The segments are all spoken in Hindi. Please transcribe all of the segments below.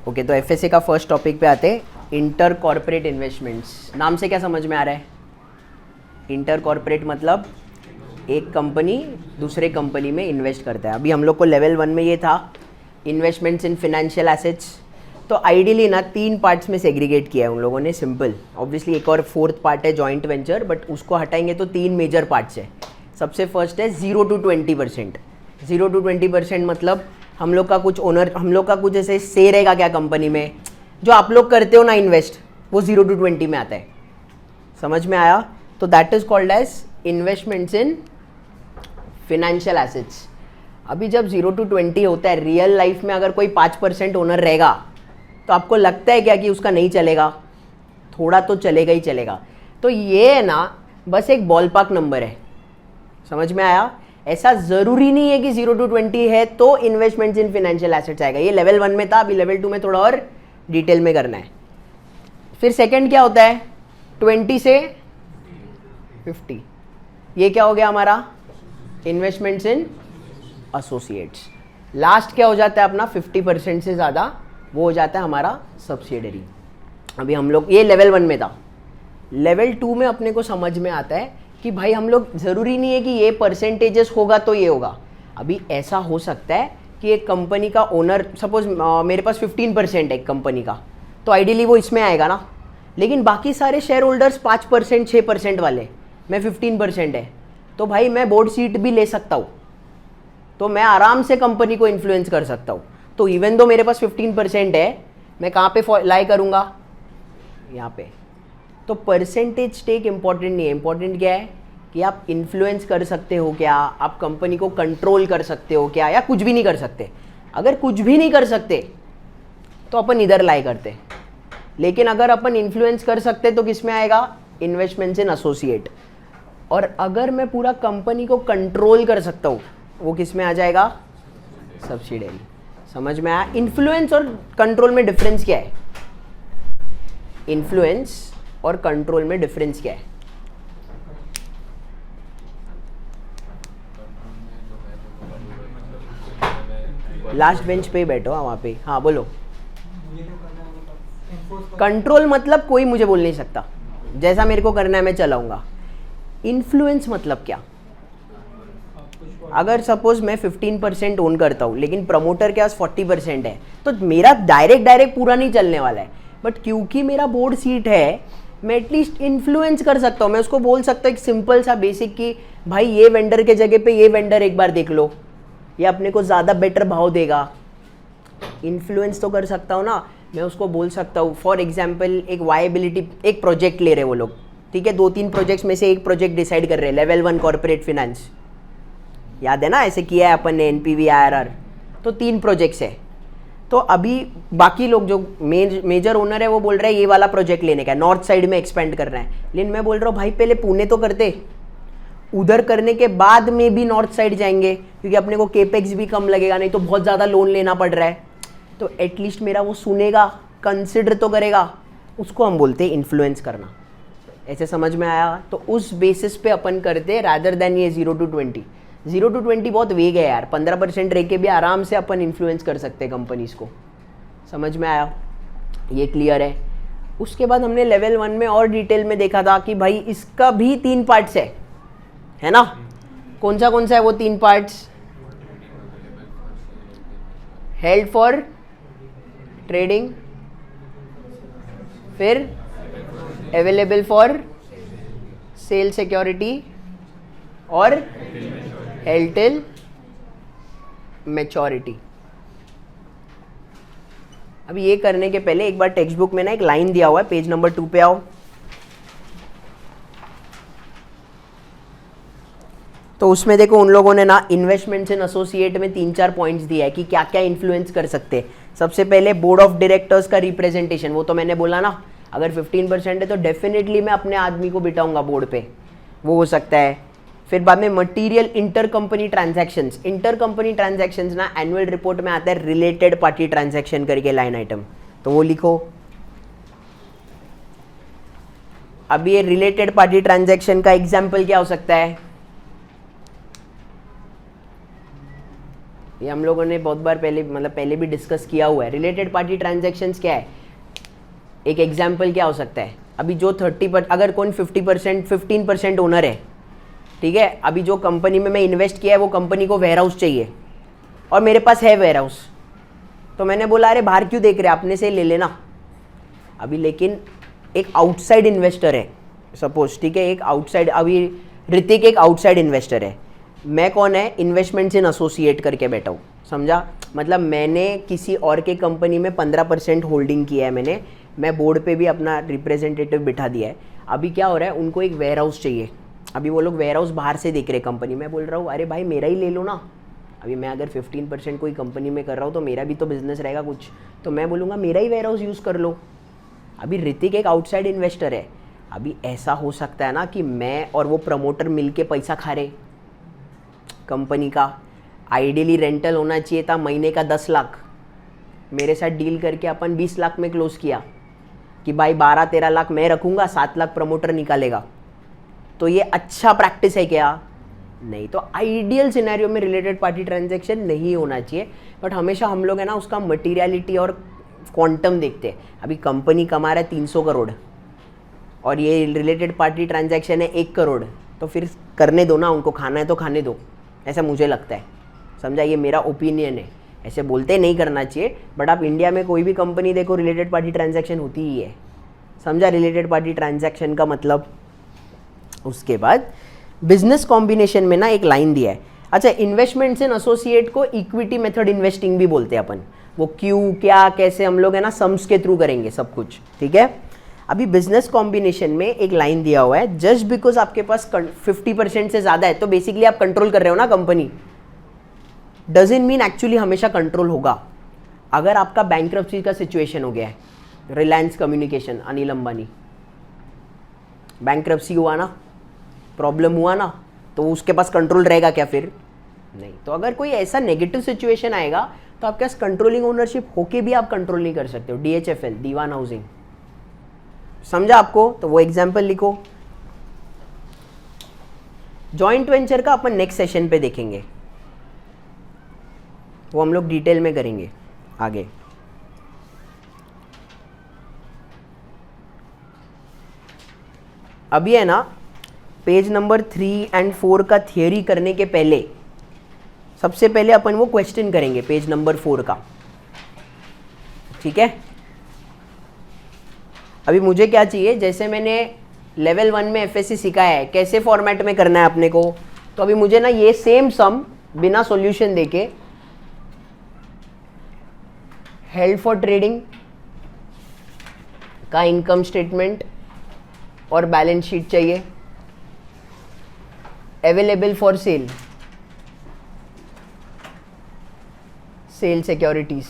ओके, तो एफएसए का फर्स्ट टॉपिक पे आते हैं, इंटर कॉर्पोरेट इन्वेस्टमेंट्स। नाम से क्या समझ में आ रहा है? इंटर कॉर्पोरेट मतलब एक कंपनी दूसरे कंपनी में इन्वेस्ट करता है। अभी हम लोग को लेवल 1 में ये था इन्वेस्टमेंट्स इन फिनेंशियल एसेट्स। तो आइडियली ना 3 पार्ट्स में सेग्रीगेट किया है उन लोगों ने, सिंपल। ऑब्वियसली एक और 4th पार्ट है जॉइंट वेंचर, बट उसको हटाएंगे तो 3 मेजर पार्ट्स है। सबसे फर्स्ट है 0 to 20%। 0 to 20% मतलब हम लोग का कुछ ओनर, हम लोग का कुछ ऐसे शेयर रहेगा क्या कंपनी में, जो आप लोग करते हो ना इन्वेस्ट, वो 0 to 20 में आता है। समझ में आया? तो that is called as investments in financial assets. अभी जब 0 to 20 होता है, रियल लाइफ में अगर कोई 5% ओनर रहेगा तो आपको लगता है क्या कि उसका नहीं चलेगा? थोड़ा तो चलेगा ही चलेगा। तो ये है ना बस एक बॉल पार्क नंबर है। समझ में आया? ऐसा जरूरी नहीं है कि 0 to 20 है तो इन्वेस्टमेंट्स इन फाइनेंशियल एसेट्स आएगा। ये लेवल 1 में था, अभी लेवल 2 में थोड़ा और डिटेल में करना है। फिर सेकंड क्या होता है? 20 से 50। ये क्या हो गया हमारा? Investments in associates. लास्ट क्या हो जाता है अपना? 50% से ज़्यादा वो हो जाता है हमारा सब्सिडियरी। अभी हम लोग ये लेवल 1 में था। लेवल 2 में अपने को समझ में आता है कि भाई हम लोग ज़रूरी नहीं है कि ये परसेंटेजेस होगा तो ये होगा। अभी ऐसा हो सकता है कि एक कंपनी का ओनर, सपोज मेरे पास 15% है एक कंपनी का, तो आइडियली वो इसमें आएगा ना। लेकिन बाकी सारे शेयर होल्डर्स 5% 6% वाले, मैं 15% है, तो भाई मैं बोर्ड सीट भी ले सकता हूँ, तो मैं आराम से कंपनी को इन्फ्लुएंस कर सकता हूँ। तो इवन दो मेरे पास 15% है, मैं कहाँ पे लाई करूँगा? यहाँ पे। तो परसेंटेज स्टेक इंपॉर्टेंट नहीं है, इंपॉर्टेंट क्या है कि आप इन्फ्लुएंस कर सकते हो क्या, आप कंपनी को कंट्रोल कर सकते हो क्या, या कुछ भी नहीं कर सकते। अगर कुछ भी नहीं कर सकते तो अपन इधर लाई करते, लेकिन अगर अपन इन्फ्लुएंस कर सकते तो किस में आएगा? Investments in associate. और अगर मैं पूरा कंपनी को कंट्रोल कर सकता हूँ, वो किस में आ जाएगा? सब्सिडियरी। समझ में आया? इन्फ्लुएंस और कंट्रोल में डिफरेंस क्या है? इन्फ्लुएंस और कंट्रोल में डिफरेंस क्या है? लास्ट बेंच पे ही बैठो, वहां पे। हाँ बोलो। कंट्रोल मतलब कोई मुझे बोल नहीं सकता, जैसा मेरे को करना है मैं चलाऊंगा। इन्फ्लुएंस मतलब क्या? अगर सपोज मैं 15% ओन करता हूँ, लेकिन प्रमोटर के पास 40% है, तो मेरा डायरेक्ट पूरा नहीं चलने वाला है। बट क्योंकि मेरा बोर्ड सीट है, मैं एटलीस्ट इन्फ्लुएंस कर सकता हूँ। मैं उसको बोल सकता हूँ एक सिंपल सा बेसिक कि भाई ये वेंडर के जगह पे ये वेंडर एक बार देख लो, ये अपने को ज़्यादा बेटर भाव देगा। इन्फ्लुएंस तो कर सकता हूँ ना। मैं उसको बोल सकता हूँ, फॉर एग्जाम्पल एक वायबिलिटी, एक प्रोजेक्ट ले रहे वो लोग, ठीक है, 2-3 प्रोजेक्ट्स में से एक प्रोजेक्ट डिसाइड कर रहे हैं, लेवल 1 कॉर्पोरेट फिनेंस, याद है ना? ऐसे किया है अपन ने, NPV IRR। तो 3 प्रोजेक्ट्स है। तो अभी बाकी लोग जो मेजर ओनर है वो बोल रहे हैं ये वाला प्रोजेक्ट लेने का है, नॉर्थ साइड में एक्सपेंड करना है। लेकिन मैं बोल रहा हूँ भाई पहले पुणे तो करते, उधर करने के बाद में भी नॉर्थ साइड जाएंगे, क्योंकि अपने को केपेक्स भी कम लगेगा, नहीं तो बहुत ज़्यादा लोन लेना पड़ रहा है। तो एटलीस्ट मेरा वो सुनेगा, कंसिडर तो करेगा। उसको हम बोलते हैं इन्फ्लुएंस करना। ऐसे समझ में आया? तो उस बेसिस पे अपन करते रादर देन ये 0 to 20। 0 to 20 बहुत वेग है यार, 15% रह के भी आराम से अपन इन्फ्लुएंस कर सकते हैं कंपनीज को। समझ में आया? ये क्लियर है? उसके बाद हमने लेवल 1 में और डिटेल में देखा था कि भाई इसका भी 3 पार्ट्स है ना? कौन सा है वो 3 पार्ट्स? हेल्ड फॉर ट्रेडिंग, फिर अवेलेबल फॉर सेल सिक्योरिटी, और हेल्ड टिल मैच्योरिटी। अब ये करने के पहले एक बार टेक्स्ट बुक में ना एक लाइन दिया हुआ है, पेज नंबर 2 पे आओ। तो उसमें देखो उन लोगों ने ना इन्वेस्टमेंट्स इन एसोसिएट में 3-4 पॉइंट्स दिया है कि क्या क्या इन्फ्लुएंस कर सकते हैं। सबसे पहले बोर्ड ऑफ डायरेक्टर्स का रिप्रेजेंटेशन, वो तो मैंने बोला ना, अगर 15% है तो डेफिनेटली मैं अपने आदमी को बिठाऊंगा बोर्ड पे, वो हो सकता है। फिर बाद में material inter company transactions. Inter company transactions ना एनुअल रिपोर्ट में आता है रिलेटेड पार्टी ट्रांजैक्शन करके लाइन आइटम, तो वो लिखो। अब ये रिलेटेड पार्टी ट्रांजैक्शन का एग्जाम्पल क्या हो सकता है? ये हम लोगों ने बहुत बार पहले भी डिस्कस किया हुआ है। रिलेटेड पार्टी ट्रांजैक्शंस क्या है? एक एग्जाम्पल क्या हो सकता है? अभी जो 30% अगर कौन 50% 15% ओनर है, ठीक है, अभी जो कंपनी में मैं इन्वेस्ट किया है वो कंपनी को वेयर हाउस चाहिए और मेरे पास है वेयर हाउस, तो मैंने बोला अरे बाहर क्यों देख रहे, अपने से ले लेना। अभी लेकिन एक आउटसाइड इन्वेस्टर है सपोज, ठीक है, एक आउटसाइड, अभी ऋतिक एक आउटसाइड इन्वेस्टर है, मैं कौन है, इन्वेस्टमेंट्स इन एसोसिएट करके बैठा हूँ, समझा? मतलब मैंने किसी और के कंपनी में 15% होल्डिंग किया है, मैं बोर्ड पे भी अपना रिप्रेजेंटेटिव बिठा दिया है। अभी क्या हो रहा है, उनको एक वेयर हाउस चाहिए, अभी वो लोग वेयर हाउस बाहर से देख रहे कंपनी, मैं बोल रहा हूँ अरे भाई मेरा ही ले लो ना। अभी मैं अगर 15% कोई कंपनी में कर रहा हूँ तो मेरा भी तो बिजनेस रहेगा कुछ, तो मैं बोलूँगा मेरा ही वेयर हाउस यूज़ कर लो। अभी ऋतिक एक आउटसाइड इन्वेस्टर है, अभी ऐसा हो सकता है ना कि मैं और वो प्रमोटर मिलके पैसा खा रहे कंपनी का। आइडियली रेंटल होना चाहिए था महीने का 10 लाख, मेरे साथ डील करके अपन 20 लाख में क्लोज किया कि भाई 12-13 लाख मैं रखूँगा, 7 लाख प्रमोटर निकालेगा। तो ये अच्छा प्रैक्टिस है क्या? नहीं। तो आइडियल सिनेरियो में रिलेटेड पार्टी ट्रांजैक्शन नहीं होना चाहिए, बट हमेशा हम लोग है ना उसका मटीरियलिटी और क्वांटम देखते हैं। अभी कंपनी कमा रहा है 300 करोड़ और ये रिलेटेड पार्टी ट्रांजैक्शन है 1 करोड़, तो फिर करने दो ना, उनको खाना है तो खाने दो, ऐसा मुझे लगता है, समझा? ये मेरा ओपिनियन है, ऐसे बोलते नहीं करना चाहिए, बट आप इंडिया में कोई भी कंपनी देखो रिलेटेड पार्टी ट्रांजैक्शन होती ही है, समझा? रिलेटेड पार्टी ट्रांजैक्शन का मतलब। उसके बाद बिजनेस कॉम्बिनेशन में ना एक लाइन दिया है, अच्छा, इन्वेस्टमेंट्स इन एसोसिएट को इक्विटी मेथड इन्वेस्टिंग भी बोलते हैं अपन, वो क्यों क्या कैसे हम लोग है ना सम्स के थ्रू करेंगे सब कुछ, ठीक है? अभी बिजनेस कॉम्बिनेशन में एक लाइन दिया हुआ है, जस्ट बिकॉज आपके पास 50% से ज़्यादा है तो बेसिकली आप कंट्रोल कर रहे हो ना कंपनी, डजंट मीन एक्चुअली हमेशा कंट्रोल होगा। अगर आपका बैंक्रप्सी का सिचुएशन हो गया है, रिलायंस कम्युनिकेशन, अनिल अंबानी, बैंक्रप्सी हुआ ना, प्रॉब्लम हुआ ना, तो उसके पास कंट्रोल रहेगा क्या फिर? नहीं। तो अगर कोई ऐसा नेगेटिव सिचुएशन आएगा तो आपके पास कंट्रोलिंग ओनरशिप होके भी आप कंट्रोल नहीं कर सकते हो। DHFL, दीवान हाउसिंग, समझा आपको? तो वो एग्जाम्पल लिखो। जॉइंट वेंचर का अपन नेक्स्ट सेशन पे देखेंगे, वो हम लोग डिटेल में करेंगे आगे। अभी है ना पेज नंबर 3 और 4 का थियरी करने के पहले सबसे पहले अपन वो क्वेश्चन करेंगे पेज नंबर 4 का, ठीक है? अभी मुझे क्या चाहिए, जैसे मैंने लेवल 1 में FSC सिखाया है कैसे फॉर्मेट में करना है अपने को, तो अभी मुझे ना ये सेम सम बिना सॉल्यूशन देके हेल्ड फॉर ट्रेडिंग का इनकम स्टेटमेंट और बैलेंस शीट चाहिए, available for sale, sale securities,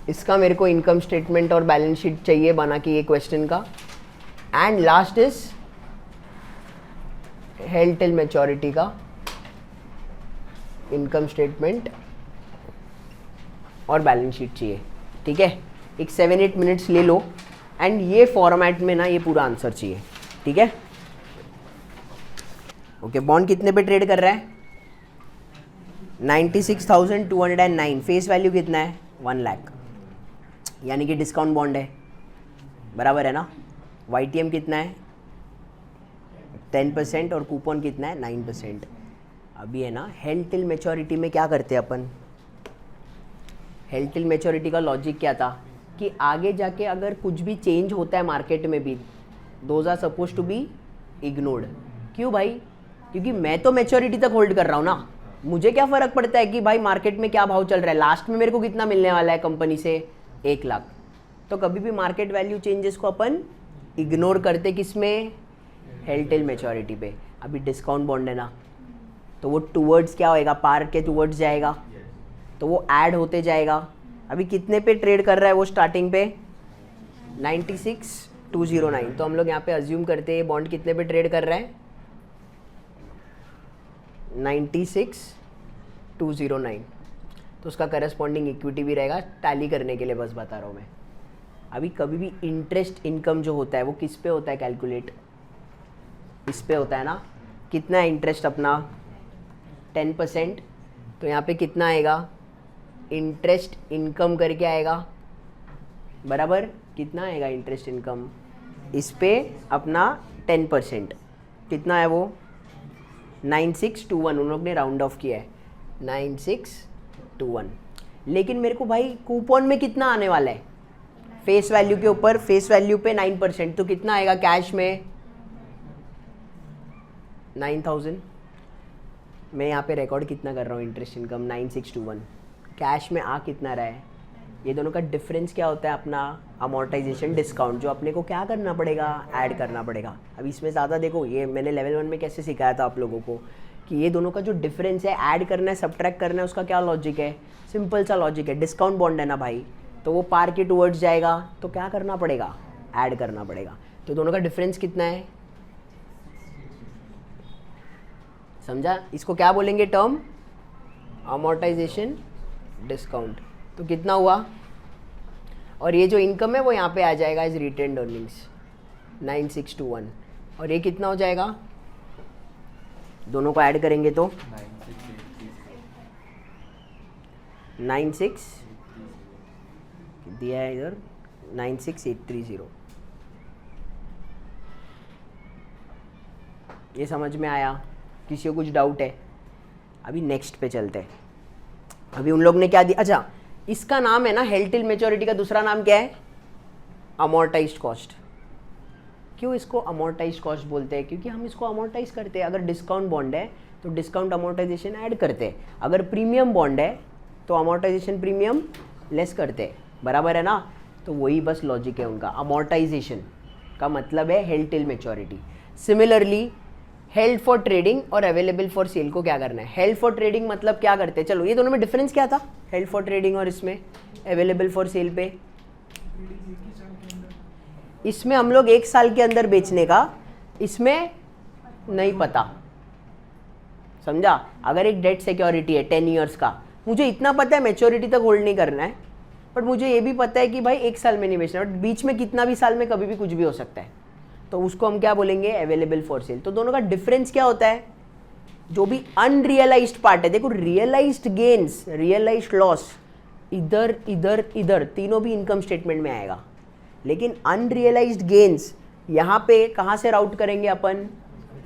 इसका मेरे को इनकम स्टेटमेंट और बैलेंस शीट चाहिए बना के ये क्वेश्चन का, and last is held till maturity का इनकम स्टेटमेंट और बैलेंस शीट चाहिए, ठीक है? एक 7-8 मिनट्स ले लो एंड ये फॉर्मेट में ना ये पूरा आंसर चाहिए, ठीक है? ओके, बॉन्ड कितने पे ट्रेड कर रहा है? 96,209, फेस वैल्यू कितना है? 1 लाख, यानी कि डिस्काउंट बॉन्ड है, बराबर है ना? YTM कितना है? 10% और कूपन कितना है? 9%। अभी है ना हेल्ड टिल मैच्योरिटी में क्या करते हैं अपन, हेल्ड टिल मैच्योरिटी का लॉजिक क्या था कि आगे जाके अगर कुछ भी चेंज होता है मार्केट में भी, those are suppose to be ignored. क्यों भाई? क्योंकि मैं तो मैच्योरिटी तक होल्ड कर रहा हूँ ना, मुझे क्या फ़र्क पड़ता है कि भाई मार्केट में क्या भाव चल रहा है, लास्ट में मेरे को कितना मिलने वाला है कंपनी से? 1 लाख। तो कभी भी मार्केट वैल्यू चेंजेस को अपन इग्नोर करते किसमें? हेल्ड टिल मैच्योरिटी पे। अभी डिस्काउंट बॉन्ड है ना, तो वो टूवर्ड्स क्या होएगा? पार के टूवर्ड्स जाएगा, तो वो ऐड होते जाएगा। अभी कितने पे ट्रेड कर रहा है वो स्टार्टिंग पे? 96,209। तो हम लोग यहाँ पे अज्यूम करते हैं बॉन्ड कितने पे ट्रेड कर रहा है? 96,209। तो उसका करस्पॉन्डिंग इक्विटी भी रहेगा, टैली करने के लिए बस बता रहा हूँ मैं। अभी कभी भी इंटरेस्ट इनकम जो होता है वो किस पे होता है कैलकुलेट? इस पे होता है ना। कितना है इंटरेस्ट अपना? 10%, तो यहाँ पे कितना आएगा, इंटरेस्ट इनकम करके आएगा, बराबर। कितना आएगा इंटरेस्ट इनकम, इस पे अपना 10%, कितना है वो 9621, उन लोग ने राउंड ऑफ किया है 9621। लेकिन मेरे को भाई कूपन में कितना आने वाला है, फेस वैल्यू के ऊपर, फेस वैल्यू पे 9%, तो कितना आएगा कैश में 9000। मैं यहाँ पे रिकॉर्ड कितना कर रहा हूँ, इंटरेस्ट इनकम 9621, कैश में आ कितना रहा है, ये दोनों का डिफरेंस क्या होता है, अपना अमोर्टाइजेशन डिस्काउंट, जो अपने को क्या करना पड़ेगा, ऐड करना पड़ेगा। अब इसमें ज़्यादा देखो, ये मैंने लेवल 1 में कैसे सिखाया था आप लोगों को कि ये दोनों का जो डिफरेंस है, ऐड करना है, सब्ट्रैक्ट करना है, उसका क्या लॉजिक है, सिंपल सा लॉजिक है। डिस्काउंट बॉन्ड है ना भाई, तो वो पार के टूवर्ड्स जाएगा, तो क्या करना पड़ेगा, ऐड करना पड़ेगा। तो दोनों का डिफरेंस कितना है, समझा। इसको क्या बोलेंगे टर्म, अमोर्टाइजेशन डिस्काउंट। तो कितना हुआ, और ये जो इनकम है वो यहाँ पे आ जाएगा एज रिटेन्ड अर्निंग्स 9621, और ये कितना हो जाएगा, दोनों को ऐड करेंगे तो 96 दिया है इधर 96830। ये समझ में आया, किसी को कुछ डाउट है। अभी नेक्स्ट पे चलते हैं। अभी उन लोग ने क्या दिया, अच्छा इसका नाम है ना हेल्ड टिल मैच्योरिटी का दूसरा नाम क्या है, अमोर्टाइज्ड कॉस्ट। क्यों इसको अमोर्टाइज्ड कॉस्ट बोलते हैं, क्योंकि हम इसको अमोर्टाइज करते हैं। अगर डिस्काउंट बॉन्ड है तो डिस्काउंट अमोर्टाइजेशन ऐड करते हैं, अगर प्रीमियम बॉन्ड है तो अमोर्टाइजेशन प्रीमियम लेस करते हैं, बराबर है ना। तो वही बस लॉजिक है उनका, अमोर्टाइजेशन का मतलब है held till maturity. Similarly held for trading और अवेलेबल फॉर सेल को क्या करना है, हेल्ड फॉर ट्रेडिंग मतलब क्या करते हैं, चलो ये दोनों में डिफरेंस क्या था, हेल्ड फॉर ट्रेडिंग और इसमें अवेलेबल फॉर सेल पे। इसमें हम लोग 1 साल के अंदर बेचने का, इसमें नहीं पता, समझा। अगर एक डेट सिक्योरिटी है 10 ईयर्स का, मुझे इतना पता है मैच्योरिटी तक होल्ड नहीं करना है, बट मुझे ये भी पता है कि भाई 1 साल में नहीं बेचना, बट बीच में कितना भी साल में कभी भी कुछ भी हो सकता है, तो उसको हम क्या बोलेंगे, अवेलेबल फॉर सेल। तो दोनों का डिफरेंस क्या होता है, जो भी अनरियलाइज्ड पार्ट है, देखो रियलाइज्ड गेन्स, रियलाइज्ड लॉस इधर इधर इधर तीनों भी इनकम स्टेटमेंट में आएगा, लेकिन अनरियलाइज्ड गेन्स यहाँ पे कहाँ से राउट करेंगे अपन,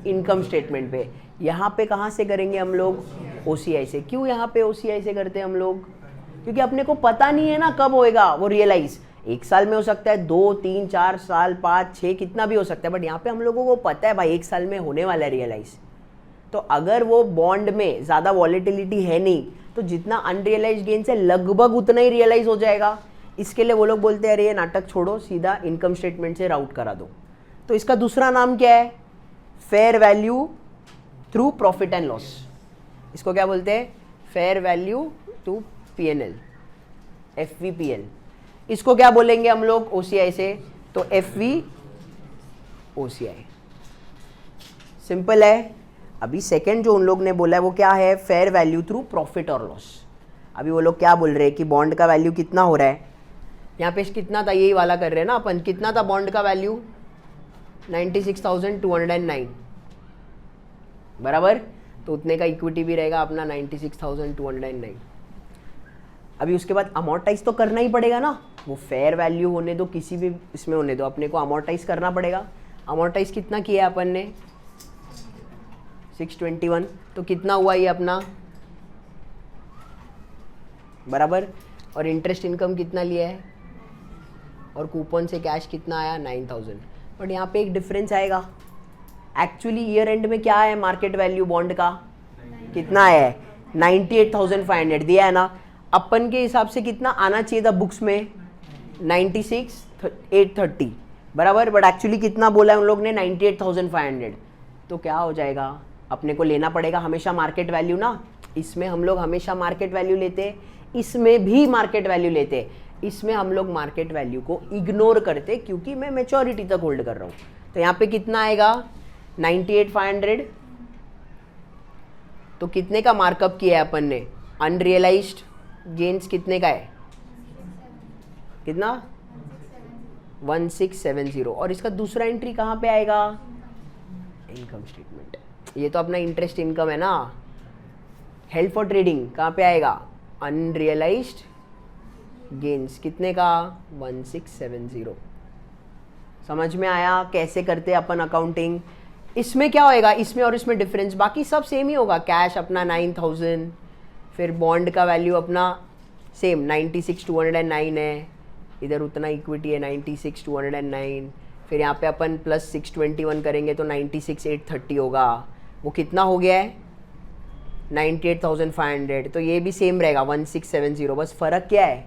इनकम स्टेटमेंट पे। यहाँ पे कहाँ से करेंगे हम लोग, OCI से। क्यों यहाँ पे OCI से करते हैं हम लोग, क्योंकि अपने को पता नहीं है ना कब होएगा वो रियलाइज, 1 साल में हो सकता है, 2, 3, 4 साल, 5, 6 कितना भी हो सकता है, बट यहाँ पे हम लोगों को पता है भाई 1 साल में होने वाला है रियलाइज। तो अगर वो बॉन्ड में ज़्यादा वॉलेटिलिटी है नहीं, तो जितना अनरियलाइज गेन से लगभग उतना ही रियलाइज हो जाएगा। इसके लिए वो लोग बोलते हैं अरे ये नाटक छोड़ो, सीधा इनकम स्टेटमेंट से राउट करा दो। तो इसका दूसरा नाम क्या है, fair value through profit and loss. इसको क्या बोलते हैं, fair value to PNL, FVPL। इसको क्या बोलेंगे हम लोग OCI से, तो FVOCI। सिंपल है। अभी सेकंड जो उन लोग ने बोला है वो क्या है, फेयर वैल्यू थ्रू प्रॉफिट और लॉस। अभी वो लोग क्या बोल रहे हैं कि बॉन्ड का वैल्यू कितना हो रहा है, यहाँ पे कितना था, यही वाला कर रहे हैं ना अपन, कितना था बॉन्ड का वैल्यू 96,209, बराबर। तो उतने का इक्विटी भी रहेगा अपना 96,209। अभी उसके बाद अमोर्टाइज तो करना ही पड़ेगा ना, वो फेयर वैल्यू होने दो, किसी भी इसमें होने दो, अपने को अमोर्टाइज करना पड़ेगा। अमोर्टाइज कितना किया अपन ने, 621, तो कितना हुआ ये अपना, बराबर। और इंटरेस्ट इनकम कितना लिया है, और कूपन से कैश कितना आया 9000। बट यहाँ पे एक डिफरेंस आएगा, एक्चुअली ईयर एंड में क्या है, मार्केट वैल्यू बॉन्ड का कितना है 98,500 दिया है ना। अपन के हिसाब से कितना आना चाहिए था बुक्स में 96,830, बराबर। बट एक्चुअली कितना बोला है उन लोग ने 98,500। तो क्या हो जाएगा, अपने को लेना पड़ेगा हमेशा मार्केट वैल्यू ना। इसमें हम लोग हमेशा मार्केट वैल्यू लेते, इसमें भी मार्केट वैल्यू लेते। इसमें हम लोग मार्केट वैल्यू को इग्नोर करते क्योंकि मैं मैच्योरिटी तक होल्ड कर रहा हूँ। तो यहाँ पे कितना आएगा 98,500। तो कितने का मार्कअप किया है अपन ने, अनरियलाइज्ड गेन्स कितने का है, कितना 1670। और इसका दूसरा एंट्री कहाँ पे आएगा, इनकम स्टेटमेंट। ये तो अपना इंटरेस्ट इनकम है ना, हेल्ड फॉर ट्रेडिंग कहाँ पे आएगा, अनरियलाइज्ड गेन्स कितने का, 1670। समझ में आया कैसे करते अपन अकाउंटिंग। इसमें क्या होएगा, इसमें और इसमें डिफरेंस, बाकी सब सेम ही होगा। कैश अपना 9000, फिर बॉन्ड का वैल्यू अपना सेम 96,209 है, इधर उतना इक्विटी है 96,209, फिर यहाँ पे अपन प्लस 621 करेंगे तो 96,830 होगा। वो कितना हो गया है, 98,500। तो ये भी सेम रहेगा 1670। बस फ़र्क क्या है,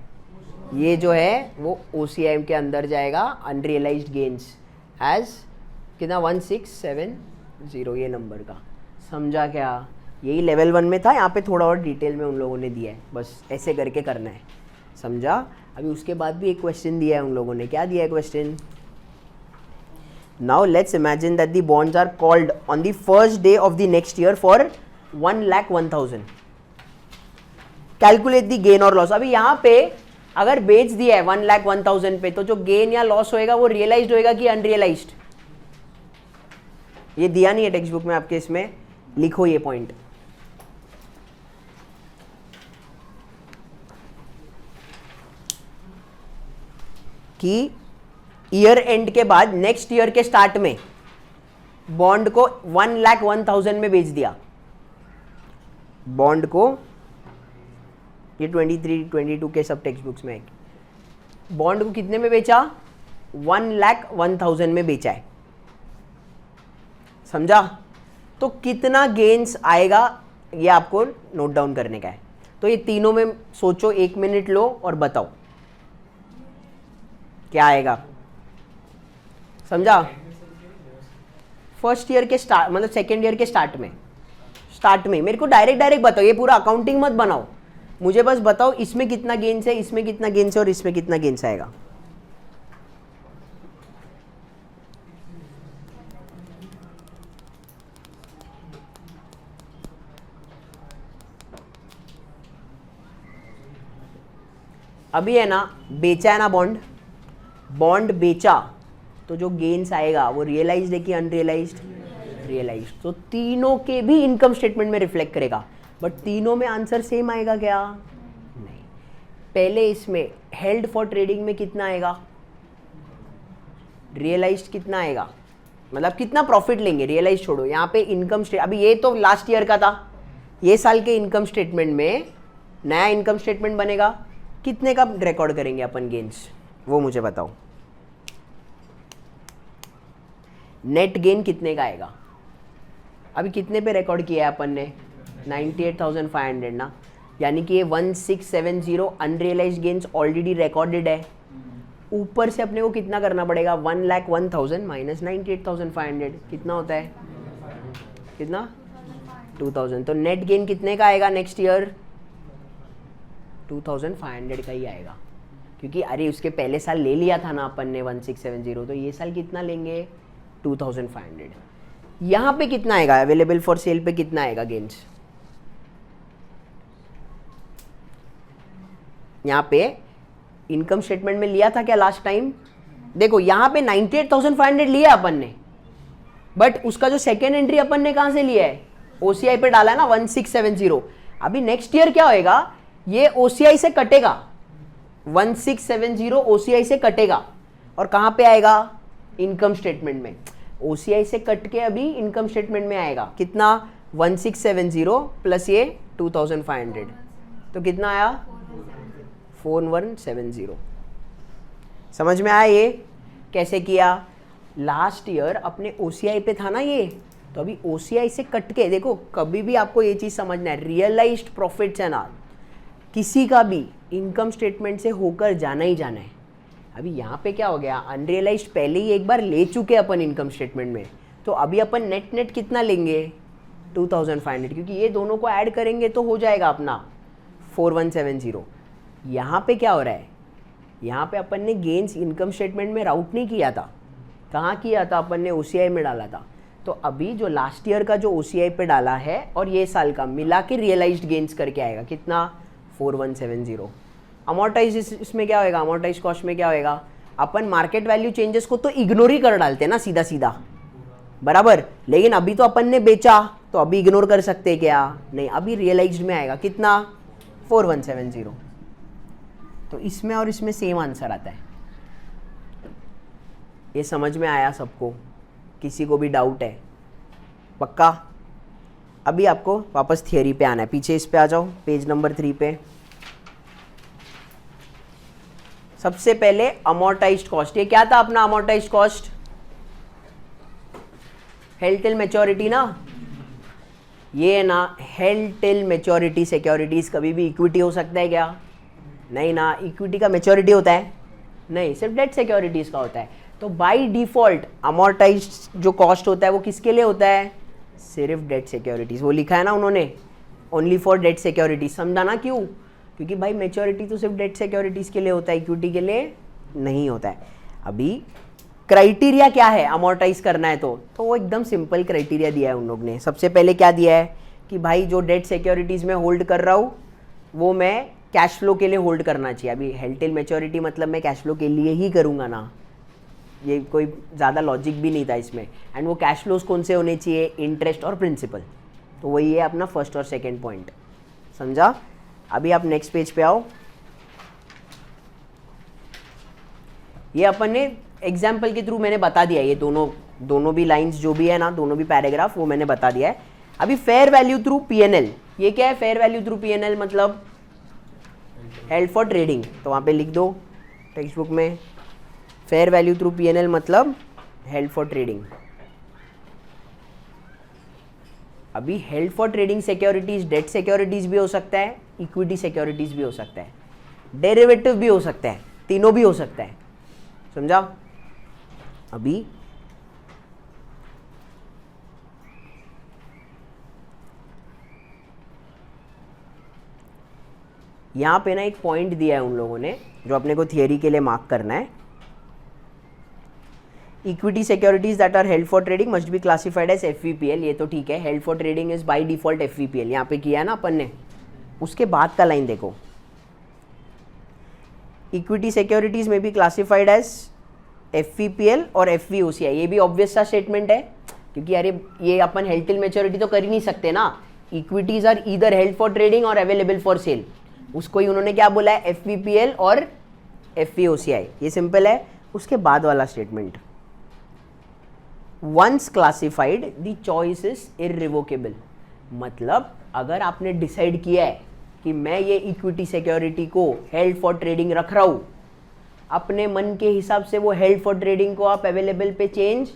ये जो है वो OCIM के अंदर जाएगा, अनरियलाइज्ड गेन्स एज कितना 1670 ये नंबर का। समझा क्या, यही लेवल 1 में था, यहाँ पे थोड़ा और डिटेल में उन लोगों ने दिया है, बस ऐसे करके करना है। समझा। अभी उसके बाद भी एक क्वेश्चन दिया है उन लोगों ने, क्या दिया है question, now let's imagine that the bonds are called on the first day of the next year for 1,01,000, calculate the gain और लॉस। अभी यहाँ पे अगर बेच दिया है 1,01,000 पे, तो जो गेन या लॉस होएगा वो रियलाइज्ड होएगा कि अनरियलाइज्ड, ये दिया नहीं है टेक्स्ट बुक में आपके, इसमें लिखो ये पॉइंट। कि ईयर एंड के बाद नेक्स्ट ईयर के स्टार्ट में बॉन्ड को 1,01,000 में बेच दिया, बॉन्ड को, ये 23, 22 के सब टेक्स्ट बुक्स में है, बॉन्ड को कितने में बेचा, 1,01,000 में बेचा है। समझा। तो कितना गेन्स आएगा ये आपको नोट डाउन करने का है। तो ये तीनों में सोचो, 1 मिनट लो और बताओ क्या आएगा। समझा। फर्स्ट ईयर के स्टार्ट, मतलब सेकेंड ईयर के स्टार्ट में मेरे को डायरेक्ट बताओ, ये पूरा अकाउंटिंग मत बनाओ, मुझे बस बताओ इसमें कितना गेन्स है, इसमें कितना गेन्स है और इसमें कितना गेन्स आएगा। अभी है ना, बेचा है ना बॉन्ड बेचा, तो जो गेन्स आएगा वो रियलाइज्ड है कि अनरियलाइज्ड, रियलाइज्ड। तो तीनों के भी इनकम स्टेटमेंट में रिफ्लेक्ट करेगा, बट तीनों में आंसर सेम आएगा क्या, नहीं। पहले इसमें हेल्ड फॉर ट्रेडिंग में कितना आएगा, रियलाइज्ड कितना आएगा, मतलब कितना प्रॉफिट लेंगे, रियलाइज छोड़ो। यहाँ पे इनकम स्टेट, अभी ये तो लास्ट ईयर का था, ये साल के इनकम स्टेटमेंट में नया इनकम स्टेटमेंट बनेगा, कितने का रिकॉर्ड करेंगे अपन गेन्स, वो मुझे बताओ। नेट गेन कितने का आएगा, अभी कितने पे रिकॉर्ड किया है अपन ने, 98,500 ना, यानी कि ये 1670 अनरियलाइज्ड गेन्स ऑलरेडी रिकॉर्डेड है। ऊपर से अपने को कितना करना पड़ेगा, 1,01,000 माइनस 98,500 कितना होता है, कितना 2,000। तो नेट गेन कितने का आएगा नेक्स्ट ईयर, 2,500 का ही आएगा, क्योंकि अरे उसके पहले साल ले लिया था ना अपन ने 1670, तो ये साल कितना लेंगे, 2,500। यहाँ पे कितना आएगा, अवेलेबल फॉर सेल पे कितना आएगा गेन्स, यहाँ पे इनकम स्टेटमेंट में लिया था क्या लास्ट टाइम, देखो यहाँ पे 98,500 लिया अपन ने, बट उसका जो सेकेंड एंट्री अपन ने कहाँ से लिया है, OCI पे डाला है ना 1670। अभी नेक्स्ट ईयर क्या होएगा, ये OCI से कटेगा, 1670 OCI से कटेगा और कहाँ पे आएगा, इनकम स्टेटमेंट में। OCI से कट के अभी इनकम स्टेटमेंट में आएगा कितना, 1670 प्लस ये 2,500, तो कितना आया, 4170। समझ में आया ये कैसे किया। लास्ट ईयर अपने OCI पे था ना ये, तो अभी OCI से कट के देखो, कभी भी आपको ये चीज़ समझना है, रियलाइज्ड प्रॉफिट्स है ना, किसी का भी इनकम स्टेटमेंट से होकर जाना ही जाना है। अभी यहाँ पे क्या हो गया, अनरियलाइज्ड पहले ही एक बार ले चुके अपन इनकम स्टेटमेंट में, तो अभी अपन नेट कितना लेंगे, 2,500, क्योंकि ये दोनों को ऐड करेंगे तो हो जाएगा अपना 4170। यहाँ पे क्या हो रहा है, यहाँ पे अपन ने गेन्स इनकम स्टेटमेंट में राउट नहीं किया था, कहाँ किया था अपन ने, OCI में डाला था। तो अभी जो लास्ट ईयर का जो OCI पे डाला है और ये साल का मिला के रियलाइज्ड गेन्स करके आएगा कितना, 4170। अमोर्टाइज इसमें क्या होएगा, अमोर्टाइज कॉस्ट में क्या होएगा, अपन मार्केट वैल्यू चेंजेस को तो इग्नोर ही कर डालते हैं ना सीधा सीधा, बराबर। लेकिन अभी तो अपन ने बेचा तो अभी इग्नोर कर सकते क्या? नहीं, अभी रियलाइज्ड में आएगा कितना? 4170। तो इसमें और इसमें सेम आंसर आता है। ये समझ में आया सबको? किसी को भी डाउट है? पक्का? अभी आपको वापस थियरी पे आना है। पीछे इस पे आ जाओ, पेज नंबर 3 पे। सबसे पहले अमोर्टाइज्ड कॉस्ट। ये क्या था अपना amortised cost? Held till maturity ना। ये है ना, हेल्ड टिल मैच्योरिटी सिक्योरिटीज कभी भी इक्विटी हो सकता है क्या? नहीं ना, इक्विटी का मैच्योरिटी होता है? नहीं, सिर्फ डेट सिक्योरिटीज का होता है। तो बाय डिफॉल्ट अमोर्टाइज्ड जो कॉस्ट होता है वो किसके लिए होता है? सिर्फ डेट सिक्योरिटीज। वो लिखा है ना उन्होंने, ओनली फॉर डेट सिक्योरिटीज। समझा ना क्यों? क्योंकि भाई मैच्योरिटी तो सिर्फ डेट सिक्योरिटीज के लिए होता है, इक्विटी के लिए नहीं होता है। अभी क्राइटेरिया क्या है अमोर्टाइज करना है तो वो एकदम सिंपल क्राइटेरिया दिया है उन लोग ने। सबसे पहले क्या दिया है कि भाई जो डेट सिक्योरिटीज में होल्ड कर रहा हूँ वो मैं कैश फ्लो के लिए होल्ड करना चाहिए। अभी हेल्ड टिल मैच्योरिटी मतलब मैं कैश फ्लो के लिए ही करूँगा ना, ये कोई ज़्यादा लॉजिक भी नहीं था इसमें। एंड वो कैश फ्लोज कौन से होने चाहिए? इंटरेस्ट और प्रिंसिपल। तो वही है अपना फर्स्ट और सेकेंड पॉइंट। समझा? अभी आप नेक्स्ट पेज पे आओ। ये अपन ने एग्जाम्पल के थ्रू मैंने बता दिया, ये दोनों भी लाइंस जो भी है ना, दोनों भी पैराग्राफ वो मैंने बता दिया है। अभी फेयर वैल्यू थ्रू पीएनएल, ये क्या है? फेयर वैल्यू थ्रू पीएनएल मतलब हेल्ड फॉर ट्रेडिंग। तो वहाँ पे लिख दो टेक्स्ट बुक में, फेयर वैल्यू थ्रू पीएनएल मतलब हेल्ड फॉर ट्रेडिंग। अभी held for trading securities debt securities भी हो सकता है, इक्विटी सिक्योरिटीज भी हो सकता है, डेरिवेटिव भी हो सकता है, तीनों भी हो सकता है। समझा? अभी यहां पे ना एक पॉइंट दिया है उन लोगों ने जो अपने को थियरी के लिए मार्क करना है। Equity securities that are held for trading must be classified as FVPL. ये तो ठीक है, held for trading is by default FVPL, यहाँ पे किया है ना अपन ने। उसके बाद का लाइन देखो, इक्विटी सिक्योरिटीज में भी क्लासिफाइड एज एफवीपीएल और एफवीओसीआई। ये भी ऑब्वियस सा स्टेटमेंट है, क्योंकि अरे ये अपन हेल्ड टिल मैच्योरिटी तो कर ही नहीं सकते ना। Equities are either held for trading और अवेलेबल फॉर सेल। उसको ही उन्होंने क्या बोला है? एफवीपीएल और एफवीओसीआई। ये सिंपल है। उसके बाद वाला statement, once classified the choice is irrevocable. मतलब अगर आपने डिसाइड किया है कि मैं ये इक्विटी सिक्योरिटी को हेल्ड फॉर ट्रेडिंग रख रहा हूं, अपने मन के हिसाब से वो हेल्ड फॉर ट्रेडिंग को आप अवेलेबल पे चेंज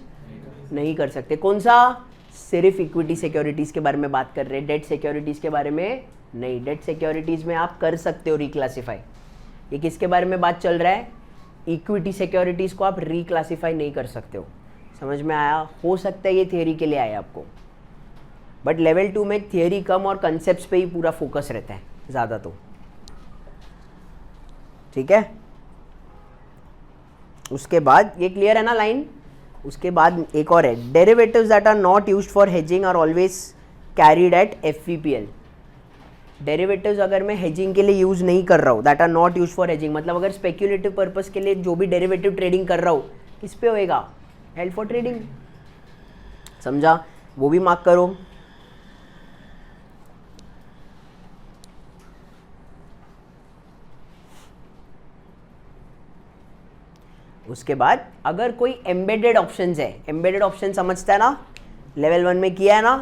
नहीं कर सकते। कौन सा? सिर्फ इक्विटी सिक्योरिटीज के बारे में बात कर रहे हैं, डेट सिक्योरिटीज के बारे में नहीं। डेट सिक्योरिटीज में आप कर सकते हो रिक्लासिफाई। ये किसके बारे में बात चल रहा है? इक्विटी सिक्योरिटीज को आप रिक्लासिफाई नहीं कर सकते हो। समझ में आया? हो सकता है ये थियरी के लिए आया आपको, बट लेवल 2 में थियरी कम और कंसेप्ट्स पे ही पूरा फोकस रहता है ज़्यादा। तो ठीक है, उसके बाद ये क्लियर है ना लाइन? उसके बाद एक और है, derivatives that are not used for hedging are always carried at FVPL. Derivatives अगर मैं हेजिंग के लिए यूज नहीं कर रहा हूँ, that are not use for hedging मतलब अगर स्पेक्यूलेटिव पर्पस के लिए जो भी डेरिवेटिव ट्रेडिंग कर रहा हूँ, किस पे होएगा? Held for trading. समझा? वो भी मार्क करो। उसके बाद अगर कोई एम्बेडेड ऑप्शंस है, एम्बेडेड ऑप्शन समझता है ना, लेवल 1 में किया है ना,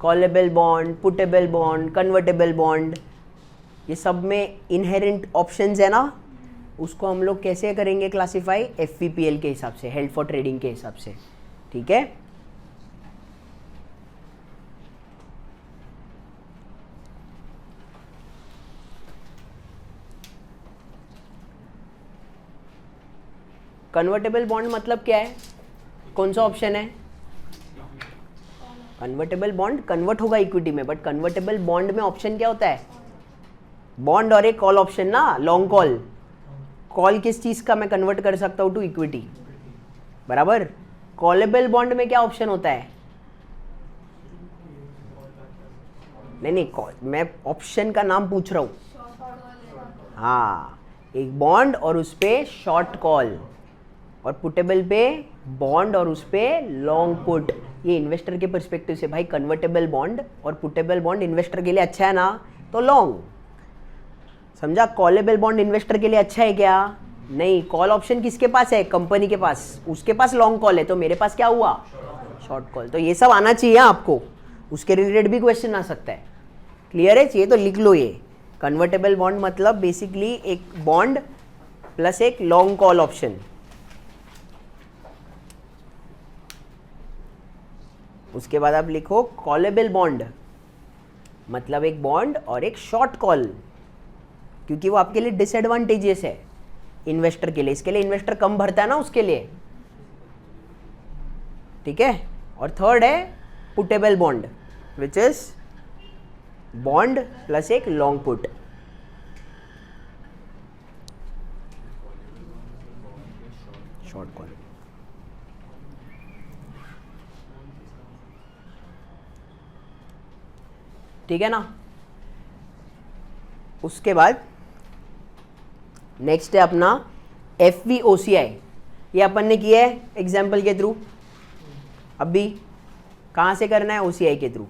callable bond, puttable bond, convertible bond, ये सब में इनहेरेंट ऑप्शंस है ना, उसको हम लोग कैसे करेंगे क्लासिफाई? एफवीपीएल के हिसाब से, हेल्ड फॉर ट्रेडिंग के हिसाब से। ठीक है? कन्वर्टेबल बॉन्ड मतलब क्या है? कौन सा ऑप्शन है? कन्वर्टेबल बॉन्ड कन्वर्ट होगा इक्विटी में, बट कन्वर्टेबल बॉन्ड में ऑप्शन क्या होता है? बॉन्ड और एक कॉल ऑप्शन ना, लॉन्ग कॉल। कॉल किस चीज का मैं कन्वर्ट कर सकता हूं टू इक्विटी, बराबर। कॉलेबल बॉन्ड में क्या ऑप्शन होता है? नहीं, मैं ऑप्शन का नाम पूछ रहा हूं। हाँ, एक बॉन्ड और उस पे शॉर्ट कॉल, और पुटेबल पे बॉन्ड और उस पर लॉन्ग पुट। ये इन्वेस्टर के परस्पेक्टिव से भाई कन्वर्टेबल बॉन्ड और पुटेबल बॉन्ड इन्वेस्टर के लिए अच्छा है ना, तो लॉन्ग। समझा? कॉलेबल बॉन्ड इन्वेस्टर के लिए अच्छा है क्या? नहीं। कॉल ऑप्शन किसके पास है? कंपनी के पास। उसके पास लॉन्ग कॉल है, तो मेरे पास क्या हुआ? Short call. तो ये सब आना चाहिए आपको, उसके रिलेटेड भी क्वेश्चन आ सकता है। क्लियर है? चाहिए तो लिख लो ये। कन्वर्टेबल बॉन्ड मतलब बेसिकली एक बॉन्ड प्लस एक लॉन्ग कॉल ऑप्शन। उसके बाद आप लिखो कॉलेबल बॉन्ड, मतलब एक बॉन्ड और एक शॉर्ट कॉल, क्योंकि वो आपके लिए डिसएडवांटेजेस है इन्वेस्टर के लिए। इसके लिए इन्वेस्टर कम भरता है ना उसके लिए, ठीक है। और थर्ड है puttable bond, which is bond plus एक लॉन्ग पुट। Short call. ठीक है ना। उसके बाद नेक्स्ट है अपना FVOCI। ये अपन ने किया है एग्जाम्पल के थ्रू। अभी कहाँ से करना है? OCI के थ्रू।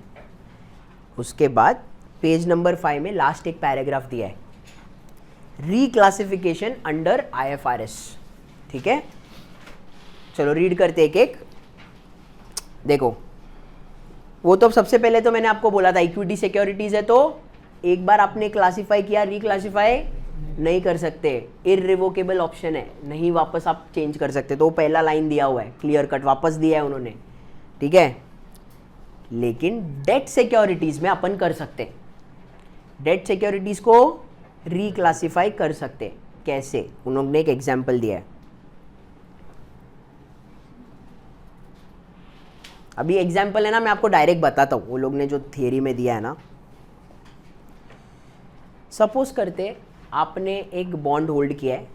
उसके बाद पेज नंबर 5 में लास्ट एक पैराग्राफ दिया है, रीक्लासिफिकेशन अंडर IFRS। ठीक है, चलो रीड करते एक एक। देखो, वो तो सबसे पहले तो मैंने आपको बोला था इक्विटी सिक्योरिटीज है, तो एक बार आपने क्लासिफाई किया, रिक्लासिफाई नहीं कर सकते। इररिवोकेबल ऑप्शन है, नहीं वापस आप चेंज कर सकते। तो वो पहला लाइन दिया हुआ है, क्लियर कट वापस दिया है उन्होंने, ठीक है। लेकिन डेट सिक्योरिटीज में अपन कर सकते, डेट सिक्योरिटीज को रिक्लासिफाई कर सकते। कैसे? उन्होंने एक एग्जाम्पल दिया है। अभी एग्जाम्पल है ना, मैं आपको डायरेक्ट बताता हूँ, वो लोग ने जो थियरी में दिया है ना। सपोज करते आपने एक बॉन्ड होल्ड किया है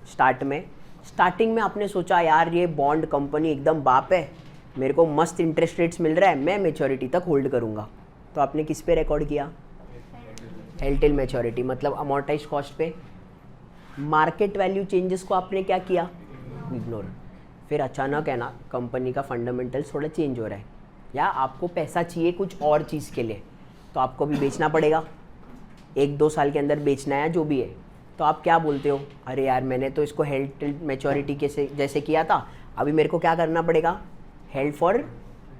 स्टार्टिंग में आपने सोचा यार ये बॉन्ड कंपनी एकदम बाप है, मेरे को मस्त इंटरेस्ट रेट्स मिल रहा है, मैं मैच्योरिटी तक होल्ड करूँगा। तो आपने किस पे रिकॉर्ड किया? हेल्ड टिल मैच्योरिटी, मतलब अमोर्टाइज कॉस्ट पे। मार्केट वैल्यू चेंजेस को आपने क्या किया? इग्नोर। फिर अचानक है ना कंपनी का फंडामेंटल्स थोड़ा चेंज हो रहा है, या आपको पैसा चाहिए कुछ और चीज़ के लिए, तो आपको भी बेचना पड़ेगा, 1-2 साल के अंदर बेचना है जो भी है। तो आप क्या बोलते हो? अरे यार मैंने तो इसको हेल्ड टिल मैच्योरिटी के जैसे किया था, अभी मेरे को क्या करना पड़ेगा? हेल्ड फॉर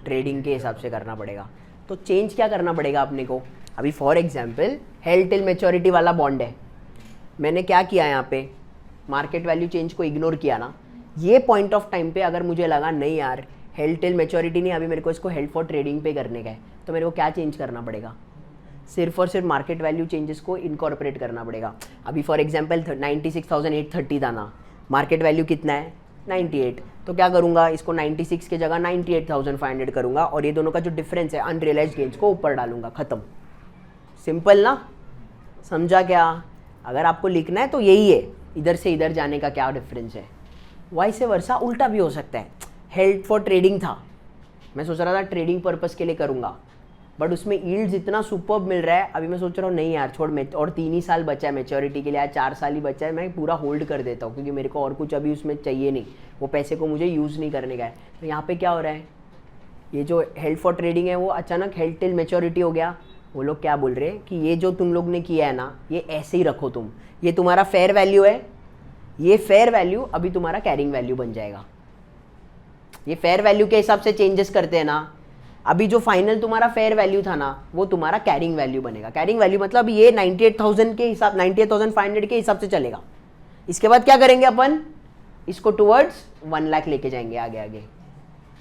ट्रेडिंग के हिसाब से करना पड़ेगा। तो चेंज क्या करना पड़ेगा अपने को? अभी for example held till maturity वाला बॉन्ड है, मैंने क्या किया यहाँ पे? मार्केट वैल्यू चेंज को इग्नोर किया ना। ये पॉइंट ऑफ टाइम पे अगर मुझे लगा नहीं यार हेल्ड टिल मैच्योरिटी नहीं, अभी मेरे को इसको हेल्ड फॉर ट्रेडिंग पे करने का है, तो मेरे को क्या चेंज करना पड़ेगा? सिर्फ और सिर्फ मार्केट वैल्यू चेंजेस को इनकॉर्पोरेट करना पड़ेगा। अभी फॉर एग्जांपल 96,830 था ना, मार्केट वैल्यू कितना है? 98। तो क्या करूँगा? इसको 96 की जगह 98,500 करूँगा, और ये दोनों का जो डिफरेंस है अनरियलाइज्ड गेन्स को ऊपर डालूंगा, खत्म। सिंपल ना? समझा क्या? अगर आपको लिखना है तो यही है, इधर से इधर जाने का क्या डिफरेंस है। वाइसे वर्सा उल्टा भी हो सकता है। हेल्ड फॉर ट्रेडिंग था, मैं सोच रहा था ट्रेडिंग पर्पस के लिए करूँगा, बट उसमें यील्ड्स इतना सुपर्ब मिल रहा है, अभी मैं सोच रहा हूँ नहीं यार छोड़, और 3 ही साल बचा है मैच्योरिटी के लिए, यार 4 साल ही बचा है, मैं पूरा होल्ड कर देता हूँ, क्योंकि मेरे को और कुछ अभी उसमें चाहिए नहीं, वो पैसे को मुझे यूज़ नहीं करने का है। तो यहाँ पे क्या हो रहा है? ये जो हेल्ड फॉर ट्रेडिंग है वो अचानक हेल्ड टिल मैच्योरिटी हो गया। वो लोग क्या बोल रहे हैं कि ये जो तुम लोग ने किया है ना, ये ऐसे ही रखो तुम, ये तुम्हारा फेयर वैल्यू है, ये फेयर वैल्यू अभी तुम्हारा कैरिंग वैल्यू बन जाएगा। ये फेयर वैल्यू के हिसाब से चेंजेस करते हैं ना, अभी जो फाइनल तुम्हारा फेयर वैल्यू था ना, वो तुम्हारा कैरिंग वैल्यू बनेगा। कैरिंग वैल्यू मतलब ये 98,000 के हिसाब, 98,500 के हिसाब से चलेगा। इसके बाद क्या करेंगे अपन? इसको टुवर्ड्स 1 लाख लेके जाएंगे आगे आगे।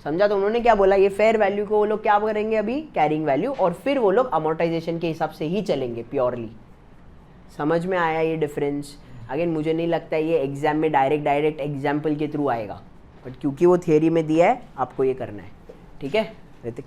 समझा? तो उन्होंने क्या बोला? ये फेयर वैल्यू को वो लोग क्या करेंगे अभी? कैरिंग वैल्यू, और फिर वो लोग अमोर्टाइजेशन के हिसाब से ही चलेंगे प्योरली। समझ में आया ये डिफरेंस? अगेन मुझे नहीं लगता है ये एग्जाम में डायरेक्ट एग्जाम्पल के थ्रू आएगा, बट क्योंकि वो थियरी में दिया है आपको ये करना है। ठीक है ऋतिक?